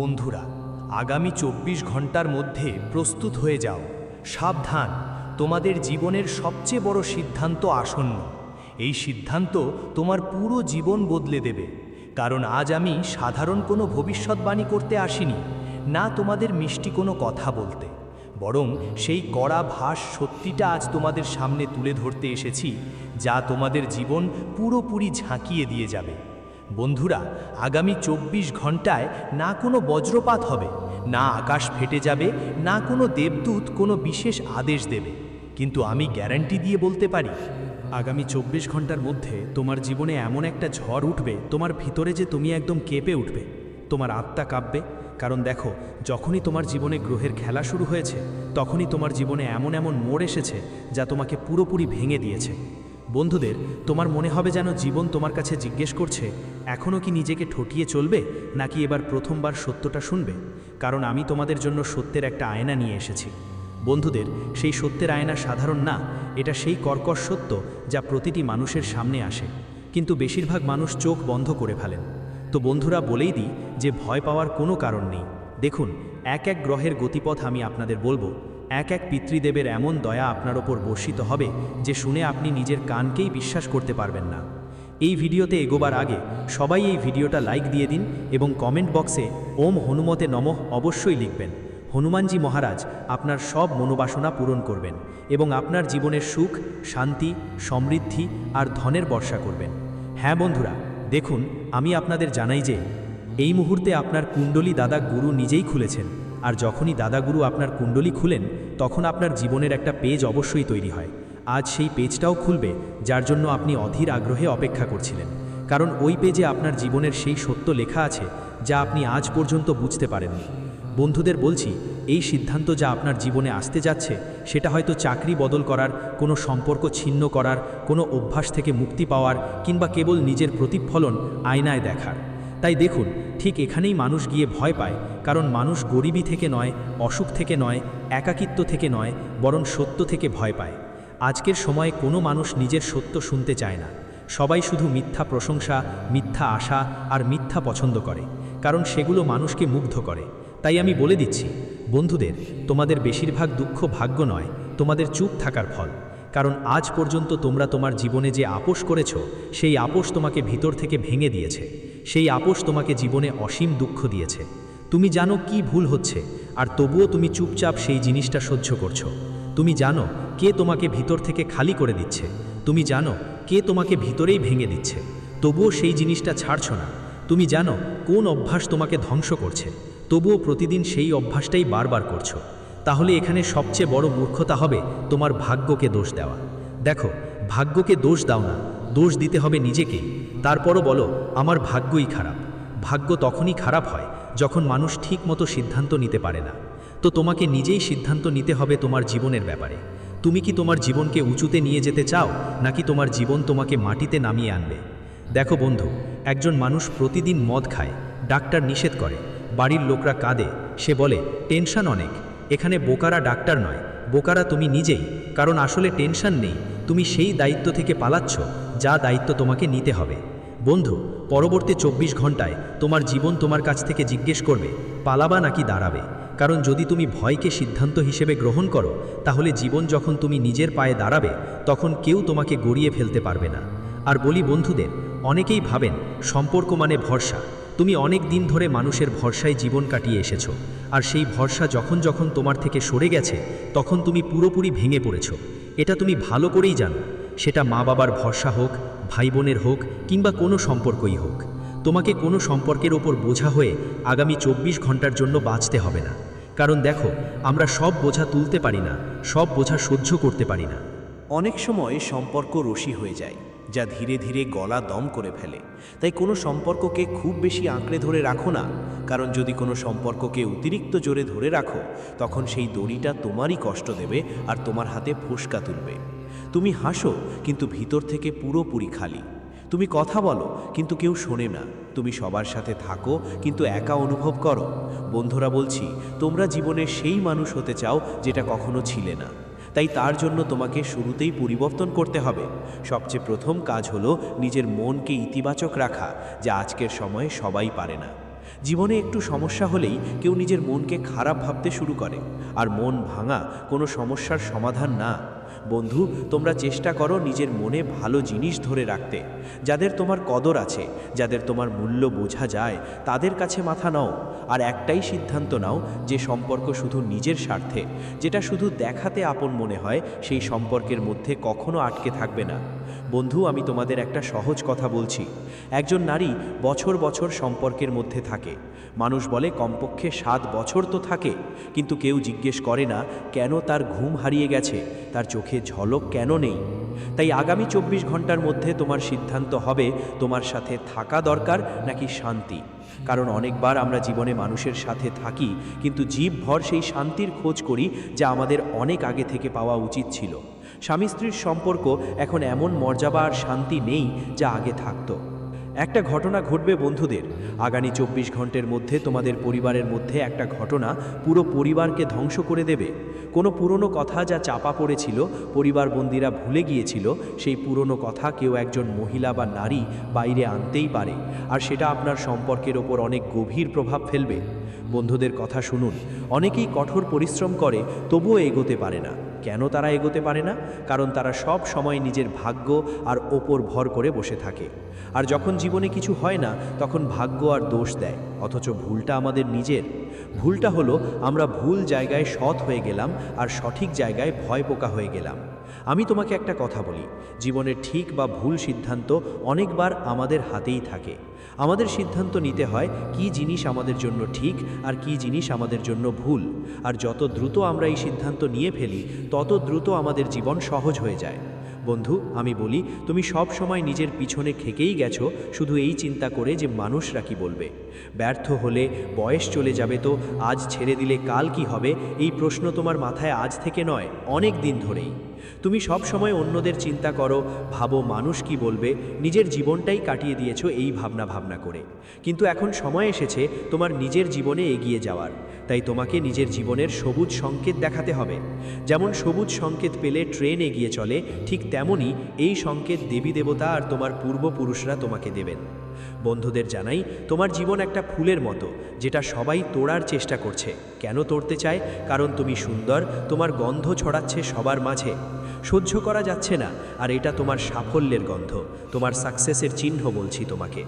বন্ধুরা, আগামী 24 ঘন্টার মধ্যে প্রস্তুত হয়ে যাও। সাবধান, তোমাদের জীবনের সবচেয়ে বড় সিদ্ধান্ত আসন্ন। এই সিদ্ধান্ত তোমার পুরো জীবন বদলে দেবে। কারণ আজ আমি সাধারণ কোনো ভবিষ্যৎবাণী করতে আসিনি, না তোমাদের মিষ্টি কোনো কথা বলতে, বরং সেই কড়া ভাস সত্যিটা আজ তোমাদের সামনে তুলে ধরতে এসেছি, যা তোমাদের জীবন পুরোপুরি ঝাঁকিয়ে দিয়ে যাবে। বন্ধুরা, আগামী 24 ঘন্টায় না কোনো বজ্রপাত হবে, না আকাশ ফেটে যাবে, না কোনো দেবদূত কোনো বিশেষ আদেশ দেবে, কিন্তু আমি গ্যারান্টি দিয়ে বলতে পারি, আগামী 24 ঘন্টার মধ্যে তোমার জীবনে এমন একটা ঝড় উঠবে তোমার ভিতরে যে তুমি একদম কেঁপে উঠবে, তোমার আত্মা কাঁপবে। কারণ দেখো, যখনই তোমার জীবনে গ্রহের খেলা শুরু হয়েছে, তখনই তোমার জীবনে এমন এমন মোড় এসেছে যা তোমাকে পুরোপুরি ভেঙে দিয়েছে। বন্ধুদের, তোমার মনে হবে যেন জীবন তোমার কাছে জিজ্ঞেস করছে, এখনও কি নিজেকে ঠকিয়ে চলবে, নাকি এবার প্রথমবার সত্যটা শুনবে? কারণ আমি তোমাদের জন্য সত্যের একটা আয়না নিয়ে এসেছি। বন্ধুদের, সেই সত্যের আয়না সাধারণ না, এটা সেই কর্কশ সত্য যা প্রতিটি মানুষের সামনে আসে, কিন্তু বেশিরভাগ মানুষ চোখ বন্ধ করে ফেলেন। তো বন্ধুরা, বলেই দিই যে ভয় পাওয়ার কোনো কারণ নেই। দেখুন, এক এক গ্রহের গতিপথ আমি আপনাদের বলবো, এক এক পিতৃদেবের এমন দয়া আপনার ওপর বর্ষিত হবে যে শুনে আপনি নিজের কানকেই বিশ্বাস করতে পারবেন না। এই ভিডিওতে এগোবার আগে সবাই এই ভিডিওটা লাইক দিয়ে দিন এবং কমেন্ট বক্সে ওম হনুমতে নমঃ অবশ্যই লিখবেন। হনুমানজি মহারাজ আপনার সব মনোবাসনা পূরণ করবেন এবং আপনার জীবনের সুখ, শান্তি, সমৃদ্ধি আর ধনের বর্ষা করবেন। হ্যাঁ বন্ধুরা, দেখুন, আমি আপনাদের জানাই যে এই মুহূর্তে আপনার কুণ্ডলী দাদা গুরু নিজেই খুলেছেন, আর যখনই দাদা গুরু আপনার কুণ্ডলী খুলেন, তখন আপনার জীবনের একটা পেজ অবশ্যই তৈরি হয়। আজ সেই পেজটাও খুলবে যার জন্য আপনি অধীর আগ্রহে অপেক্ষা করছিলেন, কারণ ওই পেজে আপনার জীবনের সেই সত্য লেখা আছে যা আপনি আজ পর্যন্ত বুঝতে পারেননি। বন্ধুদের বলছি, এই সিদ্ধান্ত যা আপনার জীবনে আসতে যাচ্ছে, সেটা হয়তো চাকরি বদল করার, কোনো সম্পর্ক ছিন্ন করার, কোনো অভ্যাস থেকে মুক্তি পাওয়ার, কিংবা কেবল নিজের প্রতিফলন আয়নায় দেখার। তাই দেখুন, ঠিক এখানেই মানুষ গিয়ে ভয় পায়, কারণ মানুষ গরিবী থেকে নয়, অসুখ থেকে নয়, একাকিত্ব থেকে নয়, বরং সত্য থেকে ভয় পায়। আজকের সময়ে কোনো মানুষ নিজের সত্য শুনতে চায় না। সবাই শুধু মিথ্যা প্রশংসা, মিথ্যা আশা আর মিথ্যা পছন্দ করে, কারণ সেগুলো মানুষকে মুগ্ধ করে। তাই আমি বলে দিচ্ছি বন্ধুদের, তোমাদের বেশিরভাগ দুঃখ ভাগ্য নয়, তোমাদের চুপ থাকার ফল। কারণ আজ পর্যন্ত তোমরা তোমার জীবনে যে আপোষ করেছো, সেই আপোষ তোমাকে ভিতর থেকে ভেঙে দিয়েছে। সেই আপোষ তোমাকে জীবনে অসীম দুঃখ দিয়েছে। তুমি জানো কি ভুল হচ্ছে, আর তবুও তুমি চুপচাপ সেই জিনিসটা সহ্য করছো। তুমি জানো কে তোমাকে ভিতর থেকে খালি করে দিচ্ছে, তুমি জানো কে তোমাকে ভিতরেই ভেঙে দিচ্ছে, তবুও সেই জিনিসটা ছাড়ছো না। তুমি জানো কোন অভ্যাস তোমাকে ধ্বংস করছে, তবুও প্রতিদিন সেই অভ্যাসটাই বারবার করছো। তাহলে এখানে সবচেয়ে বড় মূর্খতা হবে তোমার ভাগ্যকে দোষ দেওয়া। দেখো, ভাগ্যকে দোষ দাও না, দোষ দিতে হবে নিজেকেই। তারপরও বলো আমার ভাগ্যই খারাপ। ভাগ্য তখনই খারাপ হয় যখন মানুষ ঠিক মতো সিদ্ধান্ত নিতে পারে না। তো তোমাকে নিজেই সিদ্ধান্ত নিতে হবে তোমার জীবনের ব্যাপারে। তুমি কি তোমার জীবনকে উঁচুতে নিয়ে যেতে চাও, নাকি তোমার জীবন তোমাকে মাটিতে নামিয়ে আনবে? দেখো বন্ধু, একজন মানুষ প্রতিদিন মদ খায়, ডাক্তার নিষেধ করে, বাড়ির লোকরা কাঁদে, সে বলে টেনশন অনেক। এখানে বোকারা ডাক্তার নয়, বোকারা তুমি নিজেই। কারণ আসলে টেনশন নেই, তুমি সেই দায়িত্ব থেকে পালাচ্ছ যা দায়িত্ব তোমাকে নিতে হবে। বন্ধু, পরবর্তী 24 ঘন্টায় তোমার জীবন তোমার কাছ থেকে জিজ্ঞেস করবে পালাবা নাকি দাঁড়াবে। কারণ যদি তুমি ভয়কে সিদ্ধান্ত হিসেবে গ্রহণ করো, তাহলে জীবন যখন তুমি নিজের পায়ে দাঁড়াবে, তখন কেউ তোমাকে গড়িয়ে ফেলতে পারবে না। আর বলি বন্ধুদের, অনেকেই ভাবেন সম্পর্ক মানে ভরসা। তুমি অনেক দিন ধরে মানুষের ভরসায় জীবন কাটিয়ে এসেছো, আর সেই ভরসা যখন যখন তোমার থেকে সরে গেছে, তখন তুমি পুরোপুরি ভেঙে পড়েছো। এটা তুমি ভালো করেই জানো। সেটা মা বাবার ভরসা হোক, ভাই বোনের হোক, কিংবা কোনো সম্পর্কই হোক। তোমাকে কোনো সম্পর্কের ওপর বোঝা হয়ে আগামী 24 ঘন্টার জন্য বাঁচতে হবে না। কারণ দেখো, আমরা সব বোঝা তুলতে পারি না, সব বোঝা সহ্য করতে পারি না। অনেক সময় সম্পর্ক রশি হয়ে যায়, যা ধীরে ধীরে গলা দম করে ফেলে। তাই কোনো সম্পর্ককে খুব বেশি আঁকড়ে ধরে রাখো না, কারণ যদি কোনো সম্পর্ককে অতিরিক্ত জোরে ধরে রাখো, তখন সেই দড়িটা তোমারই কষ্ট দেবে আর তোমার হাতে ফোসকা তুলবে। তুমি হাসো, কিন্তু ভিতর থেকে পুরোপুরি খালি। তুমি কথা বলো, কিন্তু কেউ শোনে না। তুমি সবার সাথে থাকো, কিন্তু একা অনুভব করো। বন্ধুরা, বলছি, তোমরা জীবনে সেই মানুষ হতে চাও যেটা কখনো ছিলে না। তাই তার জন্য তোমাকে শুরুতেই পরিবর্তন করতে হবে। সবচেয়ে প্রথম কাজ হলো নিজের মনকে ইতিবাচক রাখা, যা আজকের সময়ে সবাই পারে না। জীবনে একটু সমস্যা হলেই কেউ নিজের মনকে খারাপ ভাবতে শুরু করে, আর মন ভাঙা কোনো সমস্যার সমাধান না। বন্ধু, তোমরা চেষ্টা করো নিজের মনে ভালো জিনিস ধরে রাখতে। যাদের তোমার কদর আছে, যাদের তোমার মূল্য বোঝা যায়, তাদের কাছে মাথা নাও। আর একটাই সিদ্ধান্ত নাও যে সম্পর্ক শুধু নিজের স্বার্থে, যেটা শুধু দেখাতে আপন মনে হয়, সেই সম্পর্কের মধ্যে কখনো আটকে থাকবে না। বন্ধু, আমি তোমাদের একটা সহজ কথা বলছি। একজন নারী বছর বছর সম্পর্কের মধ্যে থাকে। মানুষ বলে কমপক্ষে 7 বছর তো থাকে, কিন্তু কেউ জিজ্ঞেস করে না কেন তার ঘুম হারিয়ে গেছে, তার চোখে ঝলক কেন নেই। তাই আগামী 24 ঘন্টার মধ্যে তোমার সিদ্ধান্ত হবে তোমার সাথে থাকা দরকার নাকি শান্তি। কারণ অনেকবার আমরা জীবনে মানুষের সাথে থাকি, কিন্তু জীবভর সেই শান্তির খোঁজ করি যা আমাদের অনেক আগে থেকে পাওয়া উচিত ছিল। স্বামী স্ত্রীর সম্পর্ক এখন এমন মর্যাদা আর শান্তি নেই যা আগে থাকতো। একটা ঘটনা ঘটবে বন্ধুদের, আগামী 24 ঘন্টার মধ্যে তোমাদের পরিবারের মধ্যে একটা ঘটনা পুরো পরিবারকে ধ্বংস করে দেবে। কোনো পুরনো কথা যা চাপা পড়েছিল, পরিবার বন্দীরা ভুলে গিয়েছিল, সেই পুরনো কথা কেউ একজন মহিলা বা নারী বাইরে আনতেই পারে, আর সেটা আপনার সম্পর্কের ওপর অনেক গভীর প্রভাব ফেলবে। বন্ধুদের কথা শুনুন, অনেকেই কঠোর পরিশ্রম করে তবুও এগোতে পারে না। কেন তারা এগোতে পারে না? কারণ তারা সব সময় নিজের ভাগ্য আর ওপর ভর করে বসে থাকে। আর যখন জীবনে কিছু হয় না, তখন ভাগ্য আর দোষ দেয়, অথচ ভুলটা আমাদের নিজের। ভুলটা হলো আমরা ভুল জায়গায় সৎ হয়ে গেলাম আর সঠিক জায়গায় ভয় পোকা হয়ে গেলাম। আমি তোমাকে একটা কথা বলি, জীবনের ঠিক বা ভুল সিদ্ধান্ত অনেকবার আমাদের হাতেই থাকে। আমাদের সিদ্ধান্ত নিতে হয় কি জিনিস আমাদের জন্য ঠিক আর কি জিনিস আমাদের জন্য ভুল। আর যত দ্রুত আমরা এই সিদ্ধান্ত নিয়ে ফেলি, তত দ্রুত আমাদের জীবন সহজ হয়ে যায়। বন্ধু, আমি বলি, তুমি সব সময় নিজের পিছনে খেকেই গেছো, শুধু এই চিন্তা করে যে মানুষরা কি বলবে। ব্যর্থ হলে বয়স চলে যাবে তো আজ ছেড়ে দিলে কাল কি হবে, এই প্রশ্ন তোমার মাথায় আজ থেকে নয়, অনেক দিন ধরেই। তুমি সব সময় অন্যদের চিন্তা করো, ভাবো মানুষ কি বলবে, নিজের জীবনটাই কাটিয়ে দিয়েছো এই ভাবনা করে। কিন্তু এখন সময় এসেছে তোমার নিজের জীবনে এগিয়ে যাওয়ার। তাই তোমাকে নিজের জীবনের সবুজ সংকেত দেখাতে হবে। যেমন সবুজ সংকেত পেলে ট্রেন এগিয়ে চলে, ঠিক তেমনই এই সংকেত দেবী দেবতা আর তোমার পূর্বপুরুষরা তোমাকে দেবেন। বন্ধুদের জানাই, তোমার জীবন একটা ফুলের মতো, যেটা সবাই তোড়ার চেষ্টা করছে। কেন তোড়তে চায়? কারণ তুমি সুন্দর, তোমার গন্ধ ছড়াচ্ছে সবার মাঝে, সহ্য করা যাচ্ছে না, আর এটা তোমার সাফল্যের গন্ধ, তোমার সাকসেসের চিহ্ন বলছি তোমাকে।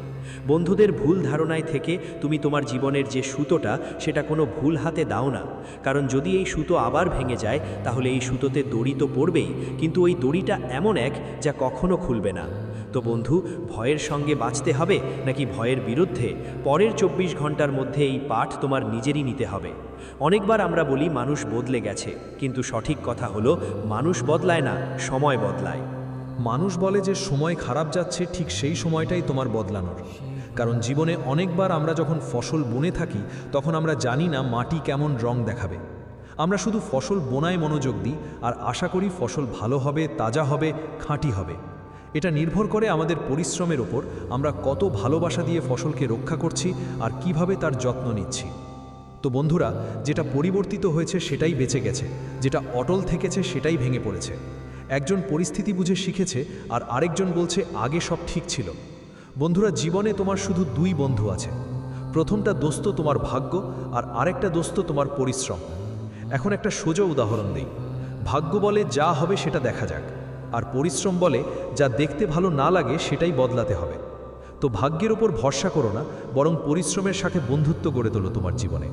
বন্ধুদের ভুল ধারণায় থেকে তুমি তোমার জীবনের যে সুতোটা, সেটা কোনো ভুল হাতে দাও না। কারণ যদি এই সুতো আবার ভেঙে যায়, তাহলে এই সুতোতে দড়ি তো পড়বেই, কিন্তু ওই দড়িটা এমন এক যা কখনো খুলবে না। তো বন্ধু, ভয়ের সঙ্গে বাঁচতে হবে নাকি ভয়ের বিরুদ্ধে? পরের 24 ঘন্টার মধ্যে এই পাঠ তোমার নিজেরই নিতে হবে। অনেকবার আমরা বলি মানুষ বদলে গেছে, কিন্তু সঠিক কথা হলো মানুষ বদলায় না, সময় বদলায়। মানুষ বলে যে সময় খারাপ যাচ্ছে, ঠিক সেই সময়টাই তোমার বদলানোর। কারণ জীবনে অনেকবার আমরা যখন ফসল বুনে থাকি, তখন আমরা জানি না মাটি কেমন রং দেখাবে। আমরা শুধু ফসল বোনায় মনোযোগ দিই আর আশা করি ফসল ভালো হবে, তাজা হবে, খাঁটি হবে। এটা নির্ভর করে আমাদের পরিশ্রমের ওপর, আমরা কত ভালোবাসা দিয়ে ফসলকে রক্ষা করছি আর কিভাবে তার যত্ন নিচ্ছি। তো বন্ধুরা, যেটা পরিবর্তিত হয়েছে সেটাই বেঁচে গেছে, যেটা অটল থেকেছে সেটাই ভেঙে পড়েছে। একজন পরিস্থিতি বুঝে শিখেছে আর আরেকজন বলছে আগে সব ঠিক ছিল। বন্ধুরা, জীবনে তোমার শুধু 2 বন্ধু আছে। প্রথমটা দোস্ত তোমার ভাগ্য, আর আরেকটা দোস্ত তোমার পরিশ্রম। এখন একটা সোজা উদাহরণ দিই। ভাগ্য বলে যা হবে সেটা দেখা যাক, আর পরিশ্রম বলে যা দেখতে ভালো না লাগে সেটাই বদলাতে হবে। তো ভাগ্যের ওপর ভরসা করো না, বরং পরিশ্রমের সাথে বন্ধুত্ব গড়ে তোলো তোমার জীবনে।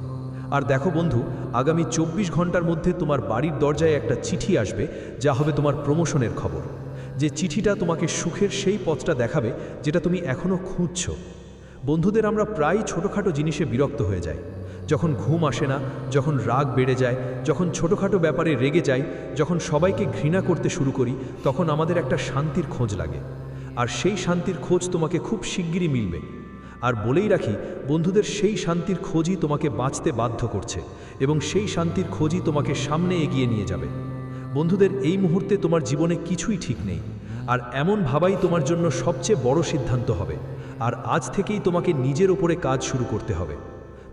আর দেখো বন্ধু, আগামী 24 ঘন্টার মধ্যে তোমার বাড়ির দরজায় একটা চিঠি আসবে, যা হবে তোমার প্রমোশনের খবর। যে চিঠিটা তোমাকে সুখের সেই পথটা দেখাবে যেটা তুমি এখনও খুঁজছো। বন্ধুদের, আমরা প্রায় ছোটোখাটো জিনিসে বিরক্ত হয়ে যাই। যখন ঘুম আসে না, যখন রাগ বেড়ে যায়, যখন ছোটোখাটো ব্যাপারে রেগে যাই, যখন সবাইকে ঘৃণা করতে শুরু করি, তখন আমাদের একটা শান্তির খোঁজ লাগে। আর সেই শান্তির খোঁজ তোমাকে খুব শিগগিরই মিলবে। আর বলেই রাখি বন্ধুদের, সেই শান্তির খোঁজই তোমাকে বাঁচতে বাধ্য করছে, এবং সেই শান্তির খোঁজই তোমাকে সামনে এগিয়ে নিয়ে যাবে। বন্ধুদের, এই মুহূর্তে তোমার জীবনে কিছুই ঠিক নেই, আর এমন ভাবাই তোমার জন্য সবচেয়ে বড় সিদ্ধান্ত হবে। আর আজ থেকেই তোমাকে নিজের ওপরে কাজ শুরু করতে হবে।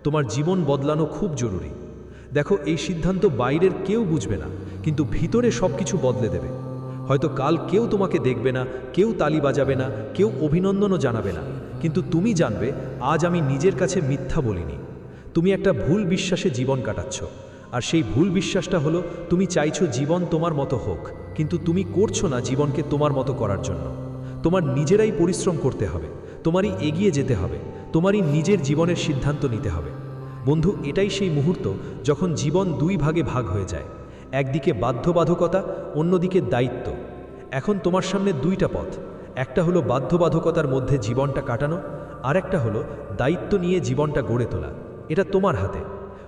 তোমার জীবন বদলানো খুব জরুরি। দেখো, এই সিদ্ধান্ত বাইরের কেউ বুঝবে না, কিন্তু ভিতরে সব কিছু বদলে দেবে। হয়তো কাল কেউ তোমাকে দেখবে না, কেউ তালি বাজাবে না, কেউ অভিনন্দনও জানাবে না, কিন্তু তুমি জানবে আজ আমি নিজের কাছে মিথ্যা বলিনি। তুমি একটা ভুল বিশ্বাসে জীবন কাটাচ্ছ, আর সেই ভুল বিশ্বাসটা হলো তুমি চাইছো জীবন তোমার মতো হোক, কিন্তু তুমি করছো না জীবনকে তোমার মতো করার জন্য। তোমার নিজেরাই পরিশ্রম করতে হবে, তোমারই এগিয়ে যেতে হবে, তোমারই নিজের জীবনের সিদ্ধান্ত নিতে হবে। বন্ধু, এটাই সেই মুহূর্ত যখন জীবন দুই ভাগে ভাগ হয়ে যায়, একদিকে বাধ্যবাধকতা, অন্যদিকে দায়িত্ব। এখন তোমার সামনে দুইটা পথ, একটা হলো বাধ্যবাধকতার মধ্যে জীবনটা কাটানো, আর একটা হলো দায়িত্ব নিয়ে জীবনটা গড়ে তোলা। এটা তোমার হাতে।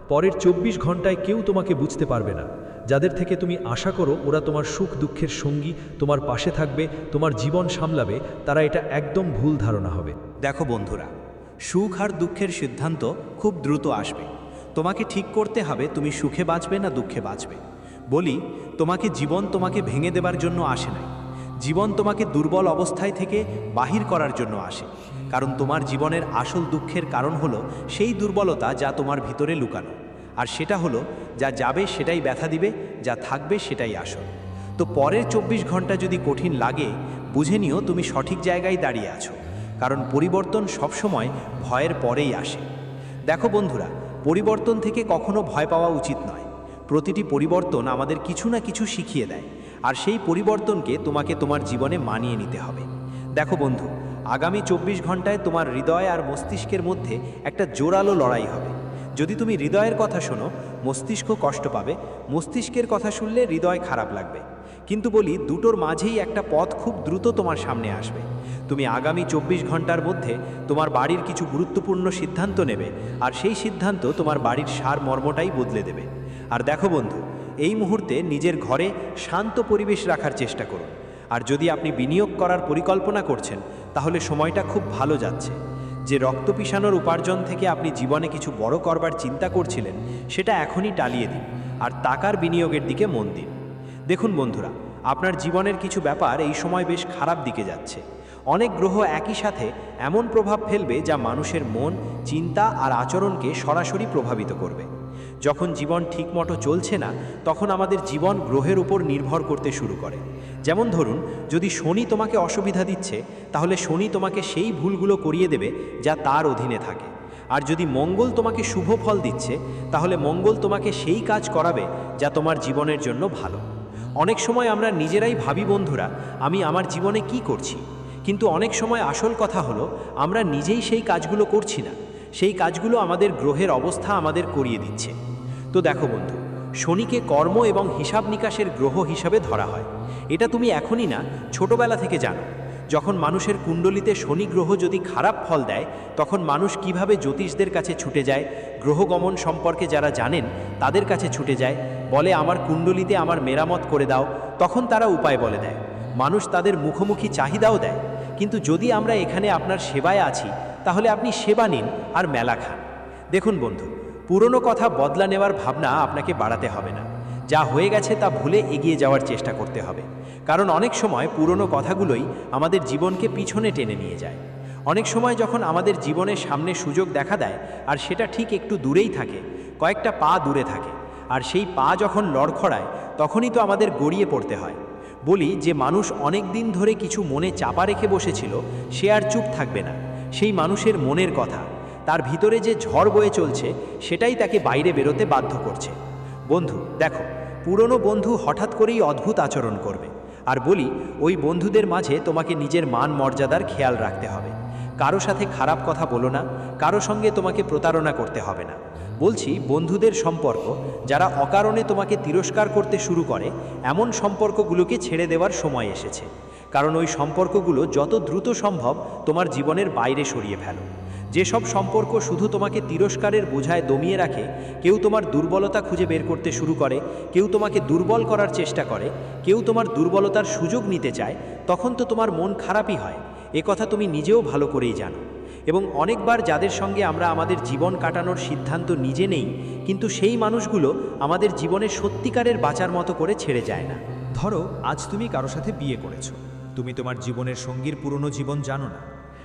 পরের 24 ঘন্টায় কেউ তোমাকে বুঝতে পারবে না। যাদের থেকে তুমি আশা করো ওরা তোমার সুখ দুঃখের সঙ্গী, তোমার পাশে থাকবে, তোমার জীবন সামলাবে, তারা এটা একদম ভুল ধারণা হবে। দেখো বন্ধুরা, সুখ আর দুঃখের সিদ্ধান্ত খুব দ্রুত আসবে। তোমাকে ঠিক করতে হবে তুমি সুখে বাঁচবে না দুঃখে বাঁচবে। বলি, জীবন তোমাকে ভেঙে দেবার জন্য আসে নাই। জীবন তোমাকে দুর্বল অবস্থায় থেকে বাহির করার জন্য আসে। কারণ তোমার জীবনের আসল দুঃখের কারণ হলো সেই দুর্বলতা যা তোমার ভিতরে লুকানো। আর সেটা হলো, যা যাবে সেটাই ব্যথা দিবে, যা থাকবে সেটাই আসল। তো পরের 24 ঘন্টা যদি কঠিন লাগে, বুঝে নিও তুমি সঠিক জায়গায় দাঁড়িয়ে আছো। কারণ পরিবর্তন সবসময় ভয়ের পরেই আসে। দেখো বন্ধুরা, পরিবর্তন থেকে কখনো ভয় পাওয়া উচিত নয়। প্রতিটি পরিবর্তন আমাদের কিছু না কিছু শিখিয়ে দেয়, আর সেই পরিবর্তনকে তোমাকে তোমার জীবনে মানিয়ে নিতে হবে। দেখো বন্ধু, আগামী 24 ঘন্টায় তোমার হৃদয় আর মস্তিষ্কের মধ্যে একটা জোরালো লড়াই হবে। যদি তুমি হৃদয়ের কথা শোনো, মস্তিষ্ক কষ্ট পাবে, মস্তিষ্কের কথা শুনলে হৃদয় খারাপ লাগবে। কিন্তু বলি, দুটোর মাঝেই একটা পথ খুব দ্রুত তোমার সামনে আসবে। তুমি আগামী 24 ঘন্টার মধ্যে তোমার বাড়ির কিছু গুরুত্বপূর্ণ সিদ্ধান্ত নেবে, আর সেই সিদ্ধান্ত তোমার বাড়ির সারমর্মটাই বদলে দেবে। আর দেখো বন্ধু, এই মুহূর্তে নিজের ঘরে শান্ত পরিবেশ রাখার চেষ্টা করুন। আর যদি আপনি বিনিয়োগ করার পরিকল্পনা করছেন, তাহলে সময়টা খুব ভালো যাচ্ছে। যে রক্ত পিষানোর উপার্জন থেকে আপনি জীবনে কিছু বড় করবার চিন্তা করছিলেন, সেটা এখনই টালিয়ে দিন আর টাকার বিনিয়োগের দিকে মন দিন। দেখুন বন্ধুরা, আপনার জীবনের কিছু ব্যাপার এই সময় বেশ খারাপ দিকে যাচ্ছে। অনেক গ্রহ একই সাথে এমন প্রভাব ফেলবে যা মানুষের মন, চিন্তা আর আচরণকে সরাসরি প্রভাবিত করবে। যখন জীবন ঠিকমতো চলছে না, তখন আমাদের জীবন গ্রহের উপর নির্ভর করতে শুরু করে। যেমন ধরুন, যদি শনি তোমাকে অসুবিধা দিচ্ছে, তাহলে শনি তোমাকে সেই ভুলগুলো করিয়ে দেবে যা তার অধীনে থাকে। আর যদি মঙ্গল তোমাকে শুভ ফল দিচ্ছে, তাহলে মঙ্গল তোমাকে সেই কাজ করাবে যা তোমার জীবনের জন্য ভালো। অনেক সময় আমরা নিজেরাই ভাবি বন্ধুরা, আমি আমার জীবনে কি করছি, কিন্তু অনেক সময় আসল কথা হলো আমরা নিজেই সেই কাজগুলো করছি না। সেই কাজগুলো আমাদের গ্রহের অবস্থা আমাদের করিয়ে দিচ্ছে। তো দেখো বন্ধু, শনিকে কর্ম এবং হিসাব নিকাশের গ্রহ হিসাবে ধরা হয়। এটা তুমি এখনই না, ছোটবেলা থেকে জানো। যখন মানুষের কুণ্ডলিতে শনি গ্রহ যদি খারাপ ফল দেয়, তখন মানুষ কিভাবে জ্যোতিষদের কাছে ছুটে যায়, গ্রহগমন সম্পর্কে যারা জানেন তাদের কাছে ছুটে যায়, বলে আমার কুণ্ডলিতে আমার মেরামত করে দাও। তখন তারা উপায় বলে দেয়, মানুষ তাদের মুখোমুখি চাহিদাও দেয়। কিন্তু যদি আমরা এখানে আপনার সেবায় আছি, তাহলে আপনি সেবা নিন আর মেলা খান। দেখুন বন্ধু, পুরনো কথা বদলা নেওয়ার ভাবনা আপনাকে বাড়াতে হবে না। যা হয়ে গেছে তা ভুলে এগিয়ে যাওয়ার চেষ্টা করতে হবে। কারণ অনেক সময় পুরনো কথাগুলোই আমাদের জীবনকে পিছনে টেনে নিয়ে যায়। অনেক সময় যখন আমাদের জীবনের সামনে সুযোগ দেখা দেয়, আর সেটা ঠিক একটু দূরেই থাকে, কয়েকটা পা দূরে থাকে, আর সেই পা যখন লড়খড়ায়, তখনই তো আমাদের গড়িয়ে পড়তে হয়। বলি, যে মানুষ অনেক দিন ধরে কিছু মনে চাপা রেখে বসেছিল, সে আর চুপ থাকবে না। সেই মানুষের মনের কথা, তার ভিতরে যে ঝড় বয়ে চলছে, সেটাই তাকে বাইরে বেরোতে বাধ্য করছে। বন্ধু দেখো, পুরনো বন্ধু হঠাৎ করেই অদ্ভুত আচরণ করবে। আর বলি, ওই বন্ধুদের মাঝে তোমাকে নিজের মান মর্যাদার খেয়াল রাখতে হবে। কারো সাথে খারাপ কথা বলো না, কারো সঙ্গে তোমাকে প্রতারণা করতে হবে না। বলছি, বন্ধুদের সম্পর্ক যারা অকারণে তোমাকে তিরস্কার করতে শুরু করে, এমন সম্পর্কগুলোকে ছেড়ে দেওয়ার সময় এসেছে। কারণ ওই সম্পর্কগুলো যত দ্রুত সম্ভব তোমার জীবনের বাইরে সরিয়ে ফেলো। যেসব সম্পর্ক শুধু তোমাকে তিরস্কারের বোঝায় দমিয়ে রাখে, কেউ তোমার দুর্বলতা খুঁজে বের করতে শুরু করে, কেউ তোমাকে দুর্বল করার চেষ্টা করে, কেউ তোমার দুর্বলতার সুযোগ নিতে চায়, তখন তো তোমার মন খারাপই হয়। এ কথা তুমি নিজেও ভালো করেই জানো। এবং অনেকবার যাদের সঙ্গে আমরা আমাদের জীবন কাটানোর সিদ্ধান্ত নিজে নেই, কিন্তু সেই মানুষগুলো আমাদের জীবনে সত্যিকারের বাঁচার মতো করে ছেড়ে যায় না। ধরো, আজ তুমি কারো সাথে বিয়ে করেছো। তুমি তোমার জীবনের সঙ্গীর পুরনো জীবন জানো না।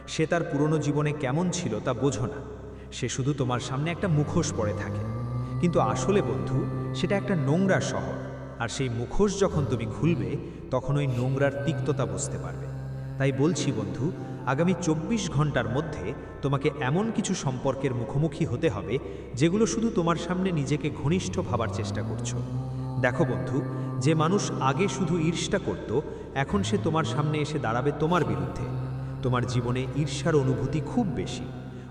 সে তার পুরনো জীবনে কেমন ছিল তা বোঝো না। সে শুধু তোমার সামনে একটা মুখোশ পরে থাকে। কিন্তু আসলে বন্ধু, সেটা একটা নোংরা শহর। আর সেই মুখোশ যখন তুমি খুলবে তখন ওই নোংরার তিক্ততা বুঝতে পারবে। তাই বলছি বন্ধু, আগামী 24 ঘন্টার মধ্যে তোমাকে এমন কিছু সম্পর্কের মুখোমুখি হতে হবে যেগুলো শুধু তোমার সামনে নিজেকে ঘনিষ্ঠ ভাবার চেষ্টা করছো। দেখো বন্ধু, যে মানুষ আগে শুধু ঈর্ষা করত, এখন সে তোমার সামনে এসে দাঁড়াবে তোমার বিরুদ্ধে। তোমার জীবনে ঈর্ষার অনুভূতি খুব বেশি।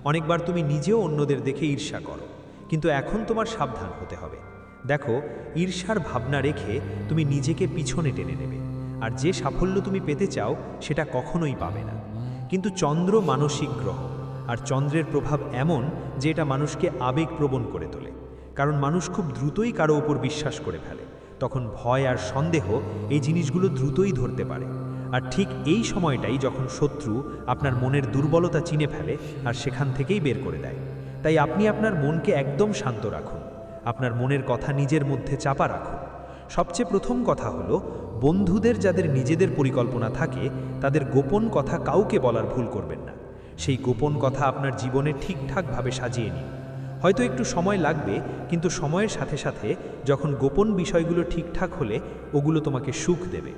অনেকবার তুমি নিজেও অন্যদের দেখে ঈর্ষা করো, কিন্তু এখন তোমার সাবধান হতে হবে। দেখো, ঈর্ষার ভাবনা রেখে তুমি নিজেকে পিছনে টেনে নেবে, আর যে সাফল্য তুমি পেতে চাও সেটা কখনোই পাবে না। কিন্তু চন্দ্র মানসিক গ্রহ, আর চন্দ্রের প্রভাব এমন যে এটা মানুষকে আবেগপ্রবণ করে তোলে। কারণ মানুষ খুব দ্রুতই কারো উপর বিশ্বাস করে ফেলে, তখন ভয় আর সন্দেহ এই জিনিসগুলো দ্রুতই ধরতে পারে। আর ঠিক এই সময়টাই যখন শত্রু আপনার মনের দুর্বলতা চিনে ফেলে আর সেখান থেকেই বের করে দেয়। তাই আপনি আপনার মনকে একদম শান্ত রাখুন, আপনার মনের কথা নিজের মধ্যে চাপা রাখুন। সবচেয়ে প্রথম কথা হলো, বন্ধুদের যাদের নিজেদের পরিকল্পনা থাকে তাদের গোপন কথা কাউকে বলার ভুল করবেন না। সেই গোপন কথা আপনার জীবনে ঠিকঠাকভাবে সাজিয়ে নিন। হয়তো একটু সময় লাগবে, কিন্তু সময়ের সাথে সাথে যখন গোপন বিষয়গুলো ঠিকঠাক হলে ওগুলো তোমাকে সুখ দেবে,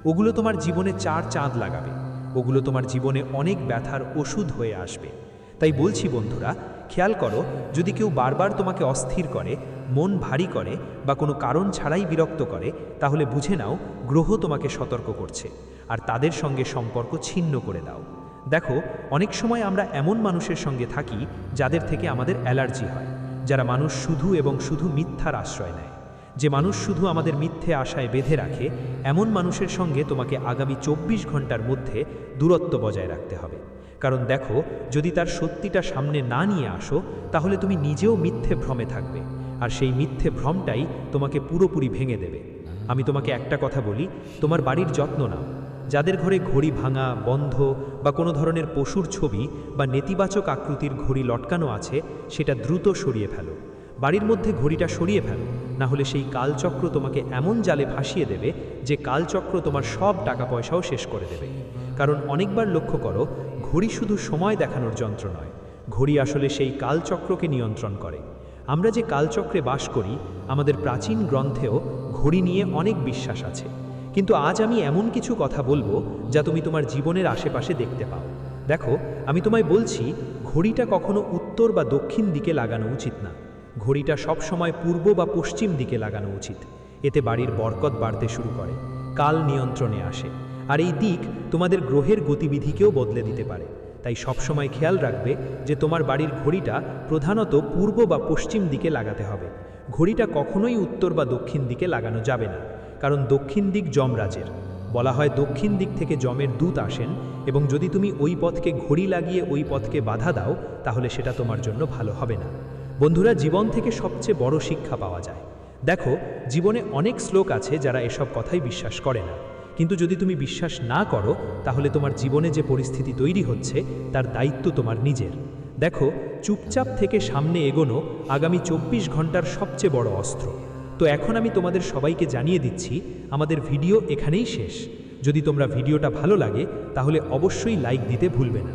ওগুলো তোমার জীবনে 4 চাঁদ লাগাবে, ওগুলো তোমার জীবনে অনেক ব্যথার ওষুধ হয়ে আসবে। তাই বলছি বন্ধুরা, খেয়াল করো, যদি কেউ বারবার তোমাকে অস্থির করে, মন ভারী করে বা কোনো কারণ ছাড়াই বিরক্ত করে, তাহলে বুঝে নাও গ্রহ তোমাকে সতর্ক করছে, আর তাদের সঙ্গে সম্পর্ক ছিন্ন করে দাও। দেখো, অনেক সময় আমরা এমন মানুষের সঙ্গে থাকি যাদের থেকে আমাদের অ্যালার্জি হয়, যারা মানুষ শুধু এবং শুধু মিথ্যার আশ্রয় নেয়, যে মানুষ শুধু আমাদের মিথ্যে আশায় বেঁধে রাখে। এমন মানুষের সঙ্গে তোমাকে আগামী 24 ঘন্টার মধ্যে দূরত্ব বজায় রাখতে হবে। কারণ দেখো, যদি তার সত্যিটা সামনে না নিয়ে আসো, তাহলে তুমি নিজেও মিথ্যে ভ্রমে থাকবে, আর সেই মিথ্যে ভ্রমটাই তোমাকে পুরোপুরি ভেঙে দেবে। আমি তোমাকে একটা কথা বলি, তোমার বাড়ির যত্ন নাও। যাদের ঘরে ঘড়ি ভাঙা, বন্ধ বা কোনো ধরনের পশুর ছবি বা নেতিবাচক আকৃতির ঘড়ি লটকানো আছে, সেটা দ্রুত সরিয়ে ফেলো। বাড়ির মধ্যে ঘড়িটা সরিয়ে ফেলো, না হলে সেই কালচক্র তোমাকে এমন জালে ভাসিয়ে দেবে যে কালচক্র তোমার সব টাকা পয়সাও শেষ করে দেবে। কারণ অনেকবার লক্ষ্য করো, ঘড়ি শুধু সময় দেখানোর যন্ত্র নয়, ঘড়ি আসলে সেই কালচক্রকে নিয়ন্ত্রণ করে। আমরা যে কালচক্রে বাস করি, আমাদের প্রাচীন গ্রন্থেও ঘড়ি নিয়ে অনেক বিশ্বাস আছে। কিন্তু আজ আমি এমন কিছু কথা বলবো যা তুমি তোমার জীবনের আশেপাশে দেখতে পাও। দেখো, আমি তোমায় বলছি, ঘড়িটা কখনো উত্তর বা দক্ষিণ দিকে লাগানো উচিত না। ঘড়িটা সবসময় পূর্ব বা পশ্চিম দিকে লাগানো উচিত। এতে বাড়ির বরকত বাড়তে শুরু করে, কাল নিয়ন্ত্রণে আসে, আর এই দিক তোমাদের গ্রহের গতিবিধিকেও বদলে দিতে পারে। তাই সবসময় খেয়াল রাখবে যে তোমার বাড়ির ঘড়িটা প্রধানত পূর্ব বা পশ্চিম দিকে লাগাতে হবে। ঘড়িটা কখনোই উত্তর বা দক্ষিণ দিকে লাগানো যাবে না, কারণ দক্ষিণ দিক যমরাজের। বলা হয় দক্ষিণ দিক থেকে যমের দূত আসেন, এবং যদি তুমি ওই পথকে ঘড়ি লাগিয়ে ওই পথকে বাধা দাও, তাহলে সেটা তোমার জন্য ভালো হবে না। বন্ধুরা, জীবন থেকে সবচেয়ে বড় শিক্ষা পাওয়া যায়। দেখো, জীবনে অনেক শ্লোক আছে যারা এসব কথাই বিশ্বাস করে না, কিন্তু যদি তুমি বিশ্বাস না করো, তাহলে তোমার জীবনে যে পরিস্থিতি তৈরি হচ্ছে তার দায়িত্ব তোমার নিজের। দেখো, চুপচাপ থেকে সামনে এগোনো আগামী 24 ঘন্টার সবচেয়ে বড় অস্ত্র। তো এখন আমি তোমাদের সবাইকে জানিয়ে দিচ্ছি, আমাদের ভিডিও এখানেই শেষ। যদি তোমরা ভিডিওটা ভালো লাগে, তাহলে অবশ্যই লাইক দিতে ভুলবে না।